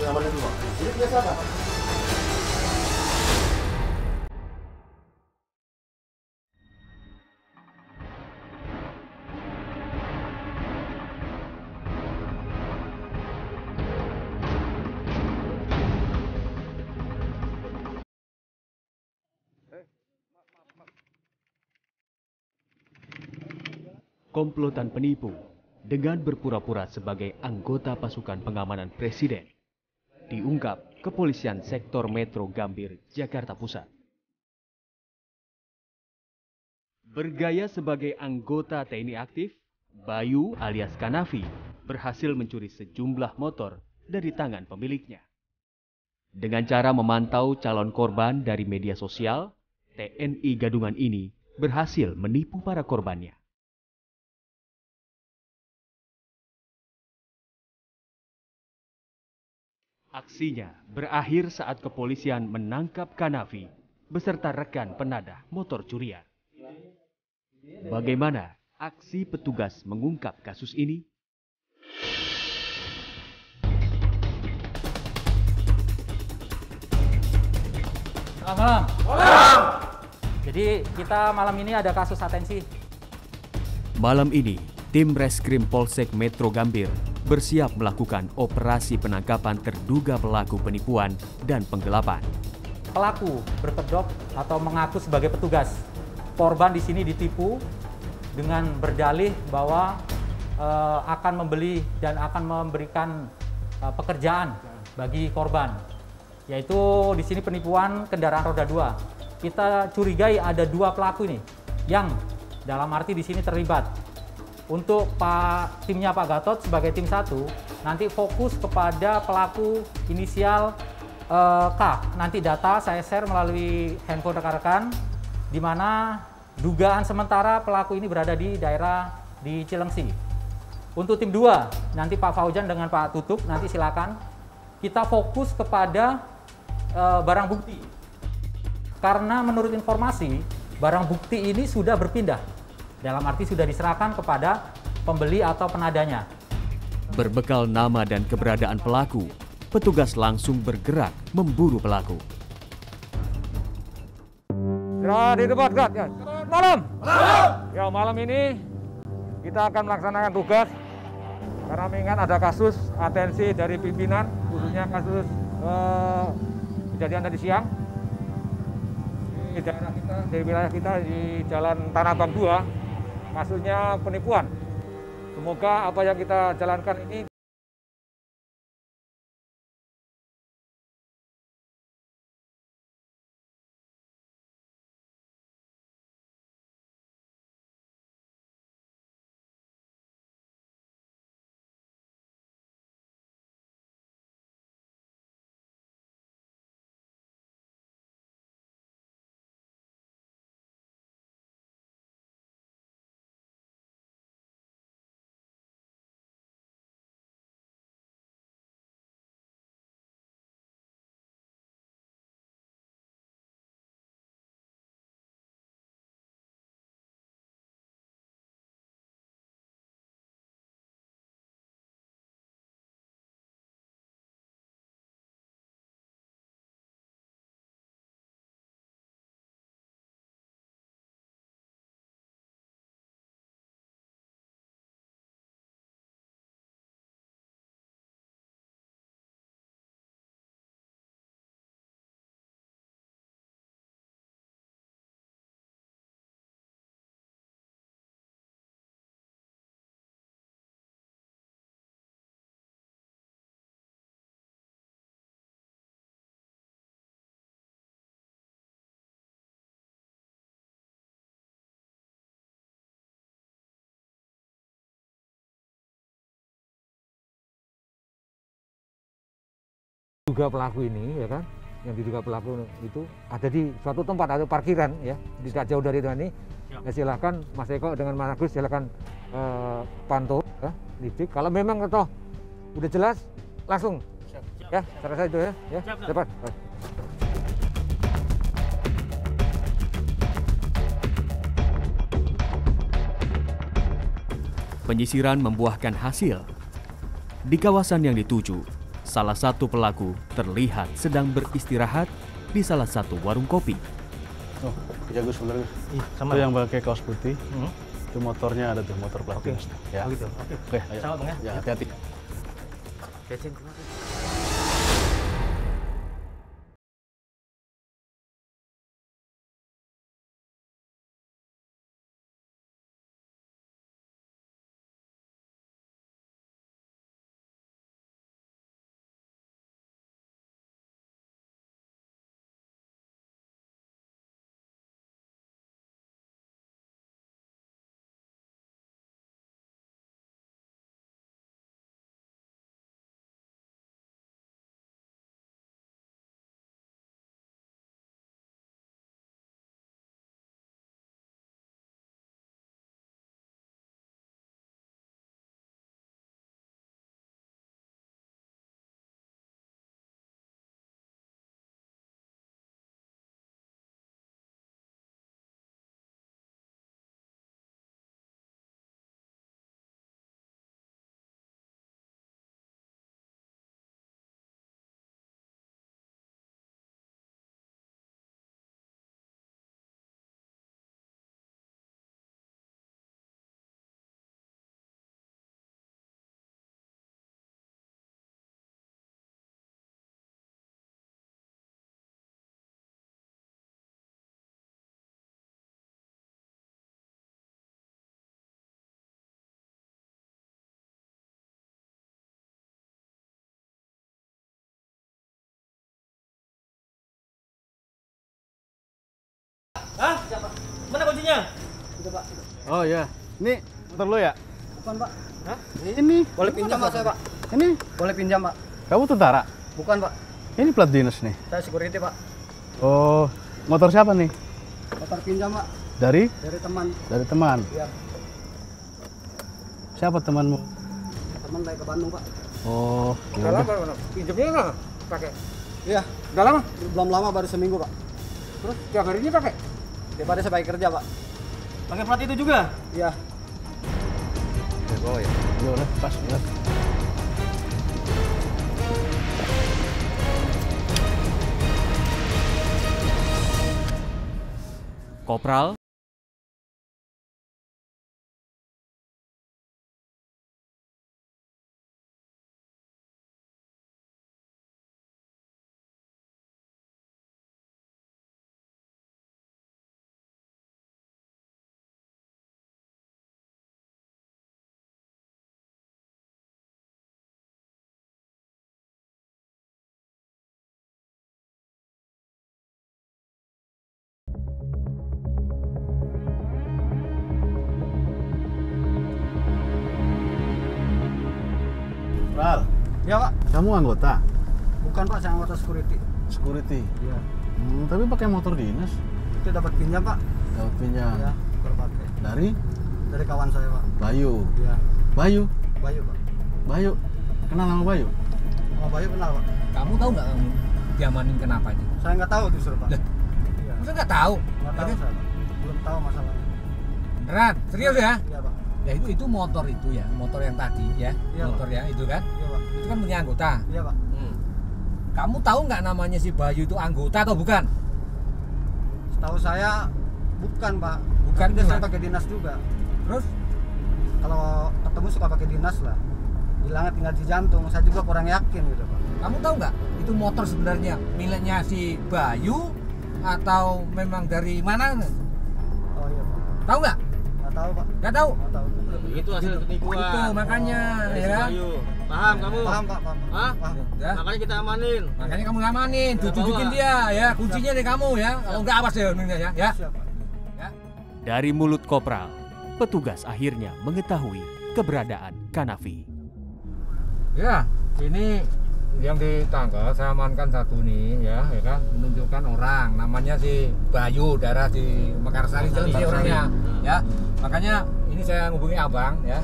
pengamanan dulu. Ini biasa apa? Komplotan penipu dengan berpura-pura sebagai anggota pasukan pengamanan presiden diungkap Kepolisian Sektor Metro Gambir, Jakarta Pusat. Bergaya sebagai anggota TNI aktif, Bayu alias Kanafi berhasil mencuri sejumlah motor dari tangan pemiliknya. Dengan cara memantau calon korban dari media sosial, TNI gadungan ini berhasil menipu para korbannya. Aksinya berakhir saat kepolisian menangkap Kanafi beserta rekan penadah motor curian. Bagaimana aksi petugas mengungkap kasus ini? Selamat malam. Malam. Jadi kita malam ini ada kasus atensi. Malam ini, tim Reskrim Polsek Metro Gambir bersiap melakukan operasi penangkapan terduga pelaku penipuan dan penggelapan. Pelaku berkedok atau mengaku sebagai petugas. Korban di sini ditipu dengan berdalih bahwa akan membeli dan akan memberikan pekerjaan bagi korban. Yaitu di sini penipuan kendaraan roda 2. Kita curigai ada 2 pelaku ini yang dalam arti di sini terlibat. Untuk timnya Pak Gatot sebagai tim 1, nanti fokus kepada pelaku inisial K. Nanti data saya share melalui handphone rekan-rekan, di mana dugaan sementara pelaku ini berada di daerah di Cilengsi. Untuk tim 2, nanti Pak Fauzan dengan Pak Tutup, nanti silakan. Kita fokus kepada barang bukti. Karena menurut informasi, barang bukti ini sudah berpindah. Dalam arti sudah diserahkan kepada pembeli atau penadanya. Berbekal nama dan keberadaan pelaku, petugas langsung bergerak memburu pelaku. Sudah di tempat, ya. Malam. Ya, malam ini kita akan melaksanakan tugas karena mengingat ada kasus atensi dari pimpinan, khususnya kasus kejadian tadi siang di daerah kita, di wilayah kita di Jalan Tanah Abang 2. Kasusnya penipuan. Semoga apa yang kita jalankan ini diduga pelaku ini, ya kan, yang diduga pelaku itu ada di suatu tempat atau parkiran, ya, tidak jauh dari ini. Ya, silahkan Mas Eko dengan Mas Agus silahkan pantau, ya, lidik. Kalau memang toh udah jelas, langsung, ya, saya rasa itu ya, cepat. Penyisiran membuahkan hasil. Di kawasan yang dituju, salah satu pelaku terlihat sedang beristirahat di salah satu warung kopi. Oh, ya Gus, bener Gus. Sama Itu yang pakai kaos putih. Itu motornya ada tuh, motor plat minus. Ya. gitu. Oke, ayo. Sama, Bang, ya? Ya, hati-hati. Hah? Mana kuncinya? Udah, Pak. Oh ya, ini motor lo ya? Bukan, Pak. Hah? Ini. Boleh pinjam, Pak, saya, Pak. Ini. Boleh pinjam, Pak. Kamu tentara? Bukan, Pak. Ini plat dinas nih. Saya security, Pak. Oh, motor siapa nih? Motor pinjam, Pak. Dari? Dari teman. Dari teman. Iya. Siapa temanmu? Teman saya ke Bandung, Pak. Oh, ya Udah udah. lama, pinjamnya nggak pakai? Iya. Udah lama? Belum lama, baru seminggu, Pak. Terus tiap hari ini pakai? Daripada saya pakai kerja, Pak. Pakai plat itu juga? Iya. Oh ya. Ya udah, pas udah. Kopral Pral, Iya, Pak. kamu anggota Bukan, Pak. Saya anggota security. security. Iya. Tapi pakai motor dinas. Itu dapat pinjam, Pak. Dapat pinjam. Iya, kalau pakai. Dari Kawan saya, Pak. Bayu. Iya. Bayu. Bayu, Pak. Bayu. Kenal nama Bayu? Oh, Bayu kenal, Pak. Kamu tahu nggak kamu diamanin kenapa ini? Saya nggak tahu justru, Pak. Lah. Iya. Masa nggak tahu? Nggak tahu saya, Pak. Belum tahu masalahnya. Beneran? Serius ya? Iya, Pak. Ya itu motor itu ya, motor yang tadi ya, Iya, motor yang itu kan, Iya, Pak. itu kan punya anggota. Iya, Pak. Kamu tahu nggak namanya si Bayu itu anggota atau bukan? Setahu saya bukan, Pak. Bukan, Dia saya gimana? pakai dinas juga. Terus? Kalau ketemu suka pakai dinas lah. Bilangnya tinggal di jantung. Saya juga kurang yakin gitu, Pak. Kamu tahu nggak itu motor sebenarnya miliknya si Bayu atau memang dari mana? Oh iya, Pak. Tahu nggak? Nggak tahu, Pak. Nggak tahu. Nggak tahu. Itu hasil penipuan. Itu makanya Dari ya. si Bayu. Paham kamu? Paham, Pak. Paham. Hah? Paham. Ya. Makanya kita amanin. Makanya kamu ngamanin, Kita tunjukin bawa. dia ya, kuncinya dari kamu ya. Kalau nggak awas deh ya. Ya. Siap, Pak. dari mulut Kopral, petugas akhirnya mengetahui keberadaan Kanafi. Ya, ini yang ditangkap saya amankan satu nih ya kan, menunjukkan orang namanya si Bayu, daerah di Mekarsari itu sih orangnya ya. Makanya ini saya ngubungi abang ya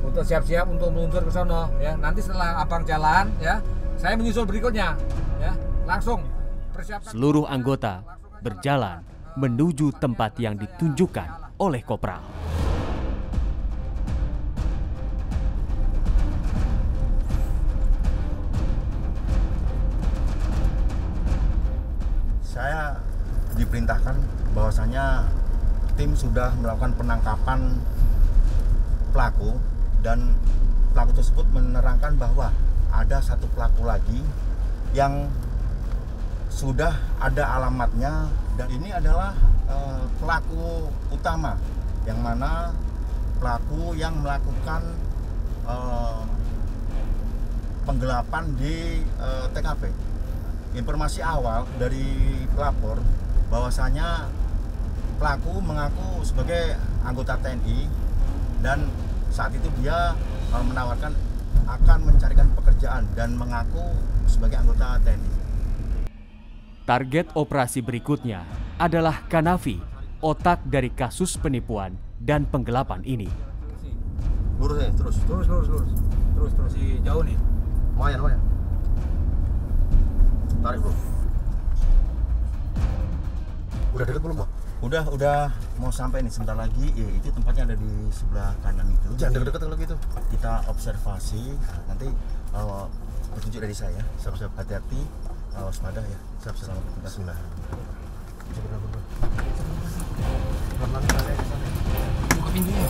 untuk siap-siap untuk meluncur ke sono ya. Nanti setelah abang jalan ya, saya menyusul berikutnya ya. Langsung persiapkan Seluruh anggota berjalan menuju tempat yang ditunjukkan oleh Kopral. diperintahkan bahwasanya tim sudah melakukan penangkapan pelaku dan pelaku tersebut menerangkan bahwa ada satu pelaku lagi yang sudah ada alamatnya dan ini adalah pelaku utama yang mana pelaku yang melakukan penggelapan di TKP. Informasi awal dari pelapor bahwasanya pelaku mengaku sebagai anggota TNI dan saat itu dia menawarkan akan mencarikan pekerjaan dan mengaku sebagai anggota TNI. Target operasi berikutnya adalah Kanafi, otak dari kasus penipuan dan penggelapan ini. Lurus ya, terus Si jauh nih. lumayan. Tarik bro. Udah deket belum, Pak? Udah mau sampai nih sebentar lagi. Ya, itu tempatnya ada di sebelah kanan itu. Jangan deket-deket kalau gitu. Kita observasi, nanti petunjuk dari saya. Siap-siap, hati-hati, waspada ya. Siap-siap. Bismillah. Buka pintunya.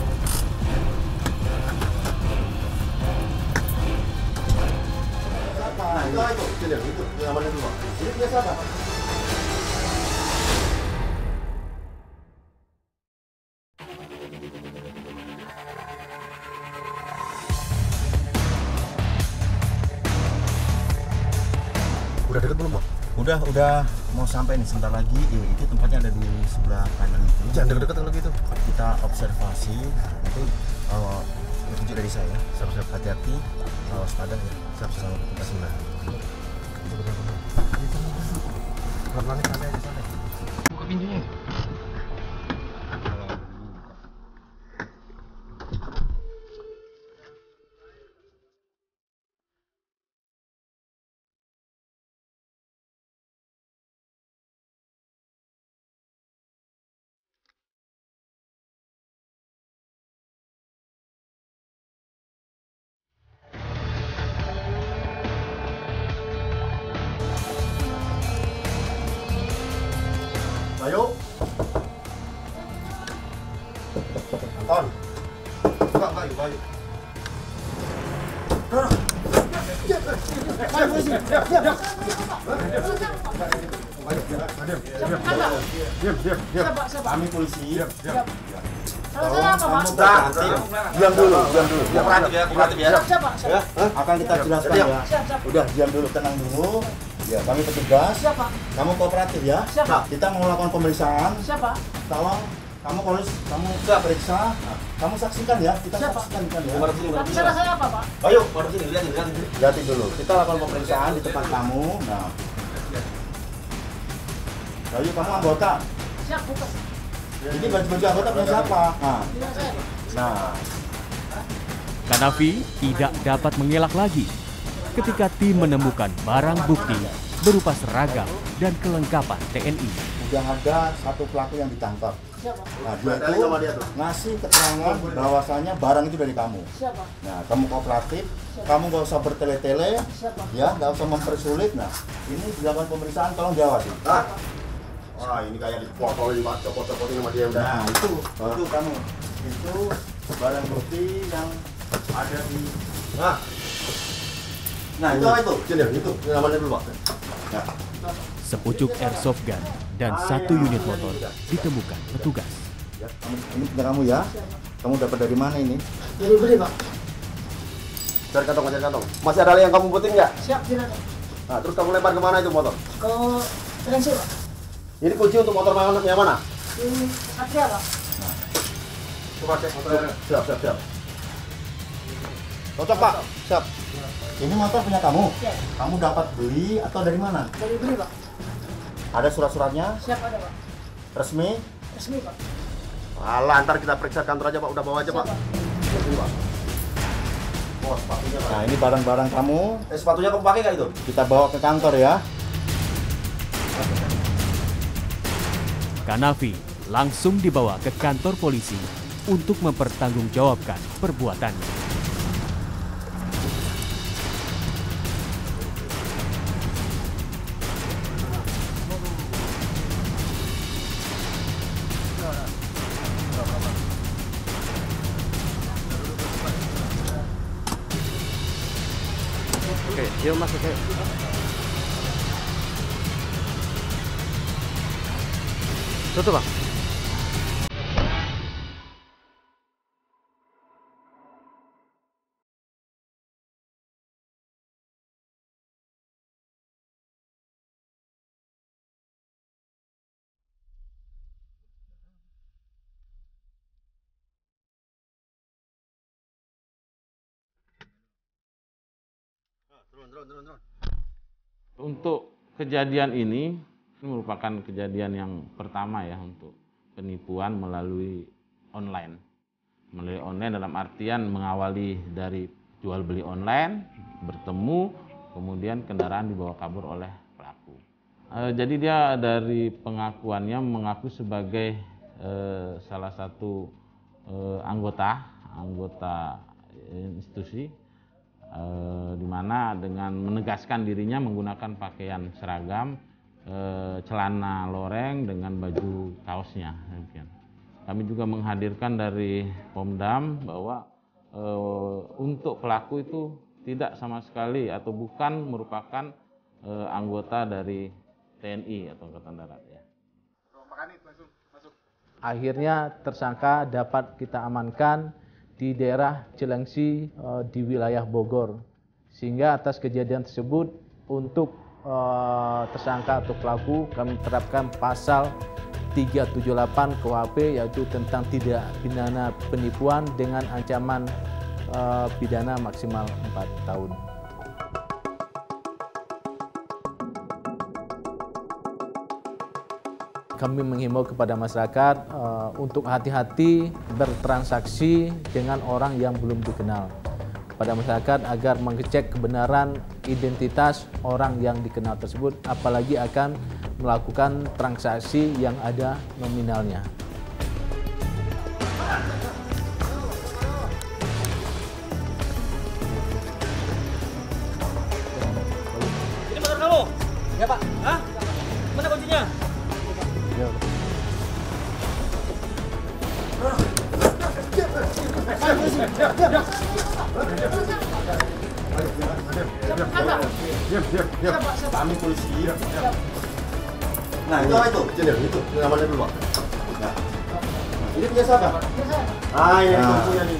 Nah, itu. Itu namanya dulu, Pak. Ini biasa, Pak. Udah deket belum, Pak? Udah mau sampai nih sebentar lagi. Ya, itu tempatnya ada di sebelah kanan itu. Jangan deket-deket kalau gitu. Kita observasi, nanti petunjuk dari saya. Siap-siap, hati-hati, waspada ya. Siap-siap. Bismillah. Pelan-pelan santai aja, santai. Buka pintunya. Ayo. Anton. Buka, ayo. Diam. Kami polisi. Diam dulu. Kooperatif ya. Akan kita jelaskan ya. Udah, diam dulu, tenang dulu. Ya, kami petugas. Siapa? Kamu kooperatif ya. Siapa? Kita mau melakukan pemeriksaan. Siapa? Tolong kamu polis, kamu periksa. Kamu saksikan ya. Kita Siapa? saksikan kan ya. Tapi salah saya apa, Pak? Ayo, baru sini lihat. Lihatin dulu. Kita lakukan pemeriksaan di tempat kamu. Nah. Ayo, kamu anggota. Siap, bukan. Ini baju anggota punya siapa? Tidak saya. Nah. Kanafi tidak dapat mengelak lagi ketika tim menemukan barang bukti berupa seragam dan kelengkapan TNI. Udah ada satu pelaku yang ditangkap. Siapa? Nah, dia itu ngasih keterangan bahwasanya barang itu dari kamu. Siapa? Nah, kamu kooperatif, kamu nggak usah bertele-tele, Siapa? ya, nggak usah mempersulit. Nah, ini dilakukan pemeriksaan, tolong jawab. Wah, ini kayak dipotolin, Pak, copot-copotin sama dia. Nah, itu kamu. Itu barang bukti yang ada di. Nah, itu. Itu namanya dulu, Pak. Nah. Sepucuk airsoft gun dan satu unit motor ditemukan petugas. Ya, ini punya kamu ya. Kamu dapat dari mana ini? Dari beli, Pak. Cari kantong. Masih ada yang kamu butuhin nggak? Siap, tidak ada. Nah, terus kamu lempar kemana itu motor? Ke Rensi, Pak. Ini kunci untuk motor yang mana? Di Satria, Pak. Coba cek motornya. Siap. Cocok, Pak. Siap. Ini motor punya kamu? Iya. Kamu dapat beli atau dari mana? Dari beli, Pak. Ada surat-suratnya? Siap, ada, Pak. Resmi? Resmi, Pak. Alah, ntar kita periksa kantor aja, Pak. Udah bawa aja, Pak. Sini, Pak. Oh, sepatunya, Pak. Nah, ini barang-barang kamu. Sepatunya kamu pakai nggak itu? Kita bawa ke kantor ya. Kanafi langsung dibawa ke kantor polisi untuk mempertanggungjawabkan perbuatannya. Yuk mas, oke. Tutup bang. Turun. Untuk kejadian ini merupakan kejadian yang pertama ya untuk penipuan melalui online. Melalui online dalam artian mengawali dari jual beli online, bertemu, kemudian kendaraan dibawa kabur oleh pelaku. Jadi dia dari pengakuannya mengaku sebagai salah satu anggota institusi, di mana dengan menegaskan dirinya menggunakan pakaian seragam, celana loreng dengan baju kaosnya. Kami juga menghadirkan dari Pomdam bahwa untuk pelaku itu tidak sama sekali atau bukan merupakan anggota dari TNI atau Angkatan Darat ya. Akhirnya tersangka dapat kita amankan di daerah Cilengsi di wilayah Bogor, sehingga atas kejadian tersebut untuk tersangka atau pelaku kami terapkan pasal 378 KUHP, yaitu tentang tindak pidana penipuan dengan ancaman pidana maksimal 4 tahun. Kami menghimbau kepada masyarakat untuk hati-hati bertransaksi dengan orang yang belum dikenal. Kepada masyarakat agar mengecek kebenaran identitas orang yang dikenal tersebut, apalagi akan melakukan transaksi yang ada nominalnya. Ini motor kamu? Ya pak. Hah? Mana kuncinya? Ya. Kami polisi. Nah, itu namanya dulu, Pak. Nah. Ini punya siapa? Ah, ini punya nih.